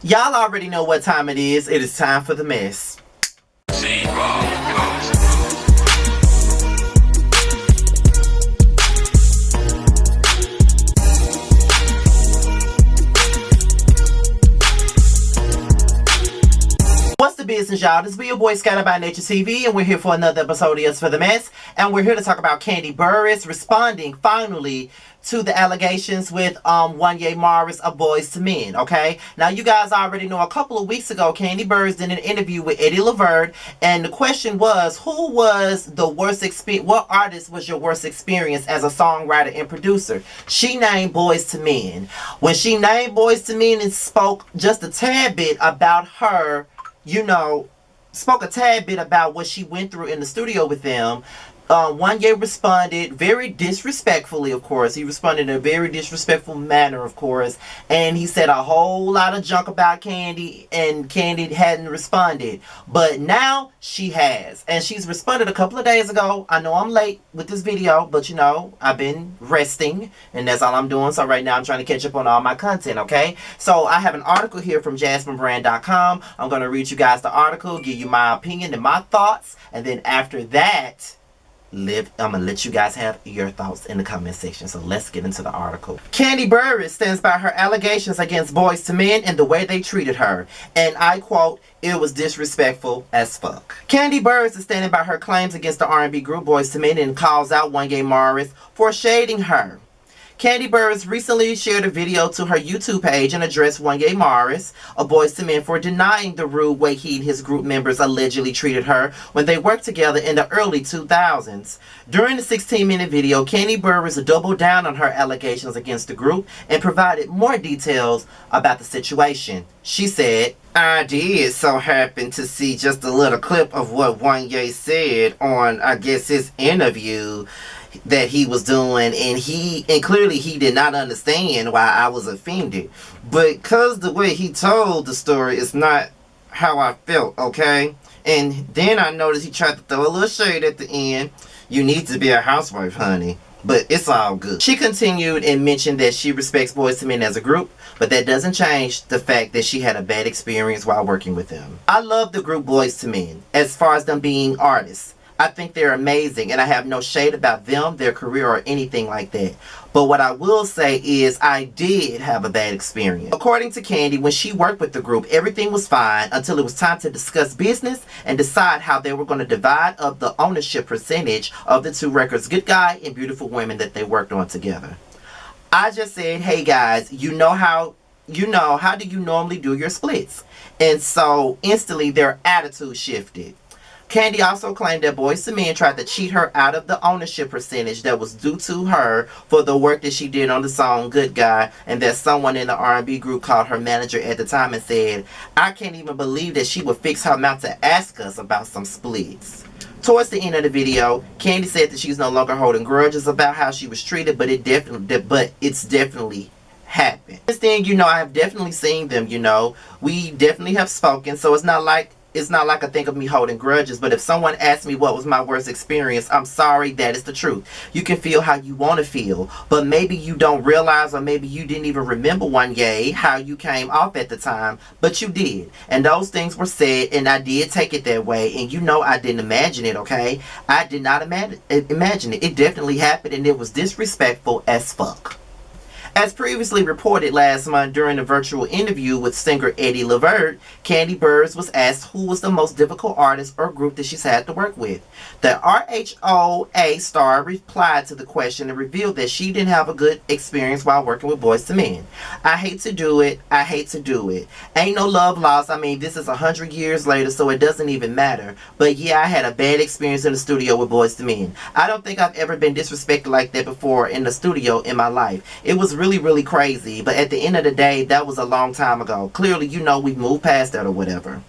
Y'all already know what time it is. It is time for the mess. What's the business, y'all? This be your boy Scatter by Nature TV, and we're here for another episode of Yassss for the Mess. And we're here to talk about Kandi Burruss responding finally to the allegations with Wanya Morris of Boys to Men. Okay, now you guys already know a couple of weeks ago, Kandi Burruss did an interview with Eddie Laverde, and the question was, who was the worst experience? What artist was your worst experience as a songwriter and producer? She named Boys to Men. When she named Boys to Men and spoke just a tad bit about her, spoke a tad bit about what she went through in the studio with them. Wanya responded very disrespectfully, of course. He responded in a very disrespectful manner, of course. And he said a whole lot of junk about Kandi, and Kandi hadn't responded. But now she has. And she's responded a couple of days ago. I know I'm late with this video, but I've been resting, and that's all I'm doing. So right now I'm trying to catch up on all my content, okay? So I have an article here from JasmineBrand.com. I'm going to read you guys the article, give you my opinion and my thoughts, and then after that, I'm gonna let you guys have your thoughts in the comment section. So let's get into the article. Kandi Burruss stands by her allegations against Boys to Men and the way they treated her, and I quote, "It was disrespectful as fuck." Kandi Burruss is standing by her claims against the R&B group Boys to Men and calls out Wanya Morris for shading her. Kandi Burruss recently shared a video to her YouTube page and addressed Wanya Morris of Boys to Men for denying the rude way he and his group members allegedly treated her when they worked together in the early 2000s. During the 16-minute video, Kandi Burruss doubled down on her allegations against the group and provided more details about the situation. She said, "I did so happen to see just a little clip of what Wanya said on, I guess, his interview that he was doing, and clearly he did not understand why I was offended, but cause the way he told the story is not how I felt, okay? And then I noticed he tried to throw a little shade at the end. You need to be a housewife, honey, but it's all good." She continued and mentioned that she respects Boys to Men as a group, but that doesn't change the fact that she had a bad experience while working with them. "I love the group Boys to Men as far as them being artists. I think they're amazing, and I have no shade about them, their career, or anything like that. But what I will say is I did have a bad experience." According to Kandi, when she worked with the group, everything was fine until it was time to discuss business and decide how they were going to divide up the ownership percentage of the two records, Good Guy and Beautiful Women, that they worked on together. "I just said, hey guys, how do you normally do your splits?" And so instantly their attitude shifted. Kandi also claimed that Boys to Men tried to cheat her out of the ownership percentage that was due to her for the work that she did on the song Good Guy, and that someone in the R&B group called her manager at the time and said, "I can't even believe that she would fix her mouth to ask us about some splits." Towards the end of the video, Kandi said that she's no longer holding grudges about how she was treated, but it's definitely happened. This thing, I have definitely seen them, we definitely have spoken, so it's not like I think of me holding grudges, but if someone asks me what was my worst experience, I'm sorry, that is the truth. You can feel how you want to feel, but maybe you don't realize, or maybe you didn't even remember one day how you came off at the time, but you did. And those things were said, and I did take it that way, and I didn't imagine it, okay? I did not imagine it. It definitely happened, and it was disrespectful as fuck. As previously reported last month during a virtual interview with singer Eddie Laverde, Kandi Burruss was asked who was the most difficult artist or group that she's had to work with. The RHOA star replied to the question and revealed that she didn't have a good experience while working with Boys to Men. "I hate to do it. I hate to do it. Ain't no love lost. I mean, this is 100 years later, so it doesn't even matter. But yeah, I had a bad experience in the studio with Boys to Men. I don't think I've ever been disrespected like that before in the studio in my life. It was really crazy, but at the end of the day, that was a long time ago. Clearly, we've moved past that or whatever."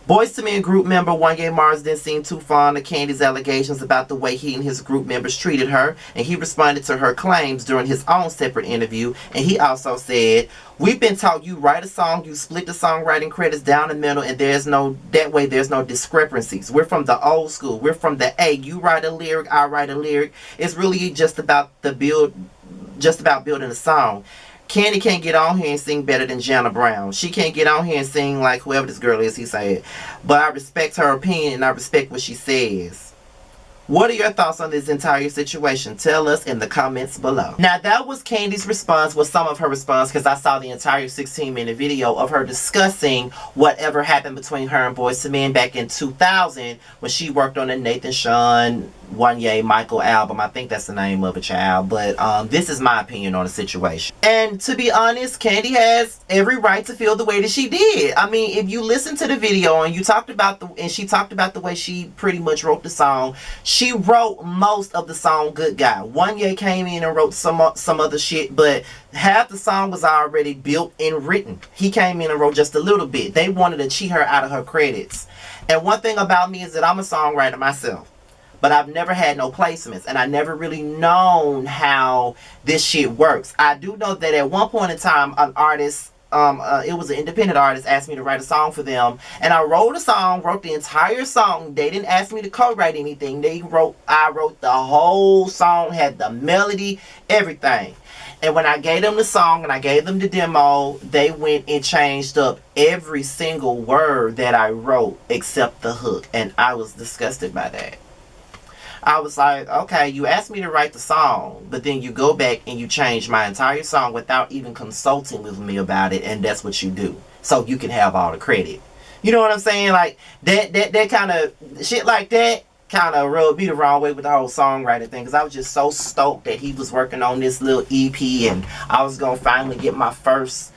Boys to Men group member Wanya Morris didn't seem too fond of Kandi's allegations about the way he and his group members treated her, and he responded to her claims during his own separate interview, and he also said, "We've been taught you write a song, you split the songwriting credits down the middle, and there's no discrepancies. We're from the old school. We're from the you write a lyric, I write a lyric. It's really just about building a song. Kandi can't get on here and sing better than Jana Brown. She can't get on here and sing like whoever this girl is, he said. But I respect her opinion and I respect what she says. What are your thoughts on this entire situation? Tell us in the comments below. Now, that was Kandi's response, was some of her response, because I saw the entire 16-minute video of her discussing whatever happened between her and Boyz II Men back in 2000 when she worked on the Nathan Sean, Wanya Michael album. I think that's the name of it, child. But this is my opinion on the situation. And to be honest, Kandi has every right to feel the way that she did. I mean, if you listen to the video and she talked about the way she pretty much wrote the song. She wrote most of the song Good Guy. Wanya came in and wrote some other shit, but half the song was already built and written. He came in and wrote just a little bit. They wanted to cheat her out of her credits. And one thing about me is that I'm a songwriter myself. But I've never had no placements, and I never really known how this shit works. I do know that at one point in time, an artist, it was an independent artist, asked me to write a song for them, and I wrote a song, wrote the entire song. They didn't ask me to co-write anything. I wrote the whole song, had the melody, everything. And when I gave them the song and I gave them the demo, they went and changed up every single word that I wrote except the hook, and I was disgusted by that. I was like, okay, you asked me to write the song, but then you go back and you change my entire song without even consulting with me about it, and that's what you do. So you can have all the credit. You know what I'm saying? Like, that kind of shit like that kind of rubbed me the wrong way with the whole songwriting thing, because I was just so stoked that he was working on this little EP, and I was going to finally get my first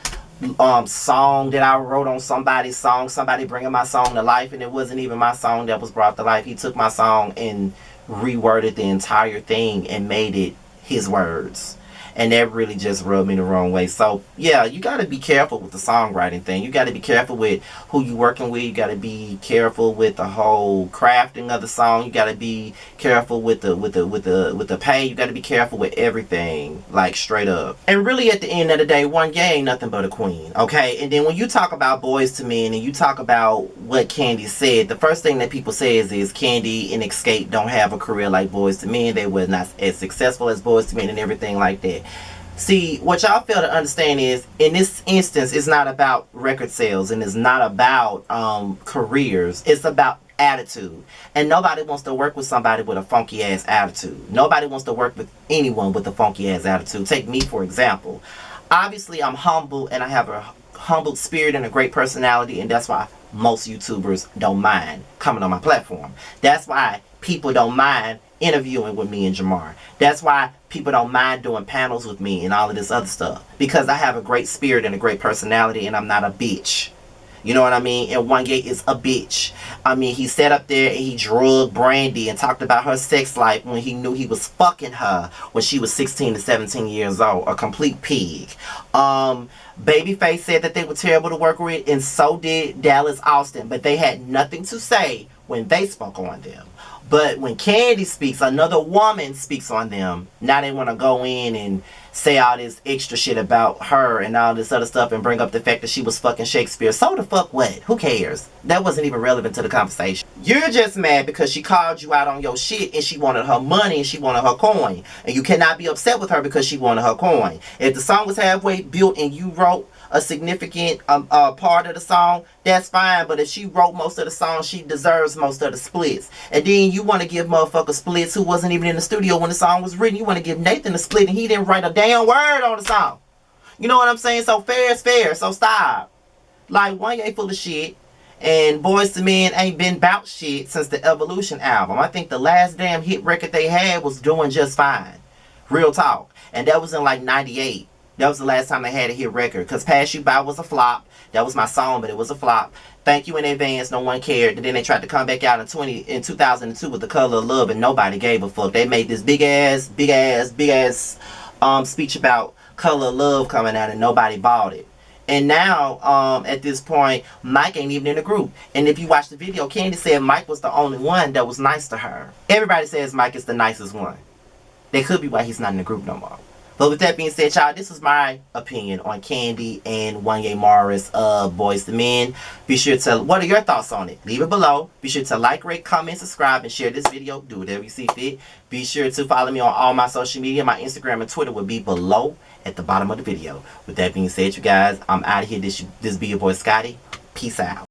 song that I wrote on somebody's song, somebody bringing my song to life, and it wasn't even my song that was brought to life. He took my song and reworded the entire thing and made it his words, and that really just rubbed me the wrong way. So yeah, you got to be careful with the songwriting thing. You got to be careful with who you working with. You got to be careful with the whole crafting of the song. You got to be careful with the pay. You got to be careful with everything, like straight up. And really, at the end of the day, Wanya ain't nothing but a queen, okay? And then when you talk about Boyz II Men and you talk about what Kandi said, the first thing that people say is Kandi and Escape don't have a career like Boyz II Men. They were not as successful as Boyz II Men and everything like that. See, what y'all fail to understand is, in this instance, it's not about record sales and it's not about careers. It's about attitude. And nobody wants to work with somebody with a funky ass attitude. Nobody wants to work with anyone with a funky ass attitude. Take me, for example. Obviously, I'm humble and I have a humble spirit and a great personality, and that's why most YouTubers don't mind coming on my platform. That's why people don't mind interviewing with me and Jamar. That's why people don't mind doing panels with me and all of this other stuff, because I have a great spirit and a great personality, and I'm not a bitch. You know what I mean? And Wanya is a bitch. I mean, he sat up there and he drugged Brandy and talked about her sex life when he knew he was fucking her when she was 16 to 17 years old. A complete pig. Babyface said that they were terrible to work with, and so did Dallas Austin, but they had nothing to say when they spoke on them. But when Kandi speaks, another woman speaks on them, now they want to go in and say all this extra shit about her and all this other stuff and bring up the fact that she was fucking Shakespeare. So the fuck what? Who cares? That wasn't even relevant to the conversation. You're just mad because she called you out on your shit and she wanted her money and she wanted her coin. And you cannot be upset with her because she wanted her coin. If the song was halfway built and you wrote a significant part of the song, that's fine. But if she wrote most of the song, she deserves most of the splits. And then you want to give motherfuckers splits who wasn't even in the studio when the song was written. You want to give Nathan a split and he didn't write a damn word on the song. You know what I'm saying? So fair is fair. So stop. Like, Wanya ain't full of shit, and Boyz II Men ain't been bout shit since the Evolution album. I think the last damn hit record they had was Doing Just Fine. Real talk. And that was in like 98. That was the last time they had a hit record. Because Pass You By was a flop. That was my song, but it was a flop. Thank You in Advance, no one cared. And then they tried to come back out in 2002 with The Color of Love, and nobody gave a fuck. They made this big ass speech about Color of Love coming out, and nobody bought it. And now, at this point, Mike ain't even in the group. And if you watch the video, Kandi said Mike was the only one that was nice to her. Everybody says Mike is the nicest one. That could be why he's not in the group no more. But with that being said, y'all, this was my opinion on Kandi and Wanya Morris of Boys to Men. Be sure to, what are your thoughts on it? Leave it below. Be sure to like, rate, comment, subscribe, and share this video. Do whatever you see fit. Be sure to follow me on all my social media. My Instagram and Twitter will be below at the bottom of the video. With that being said, you guys, I'm out of here. This be your boy Scotty. Peace out.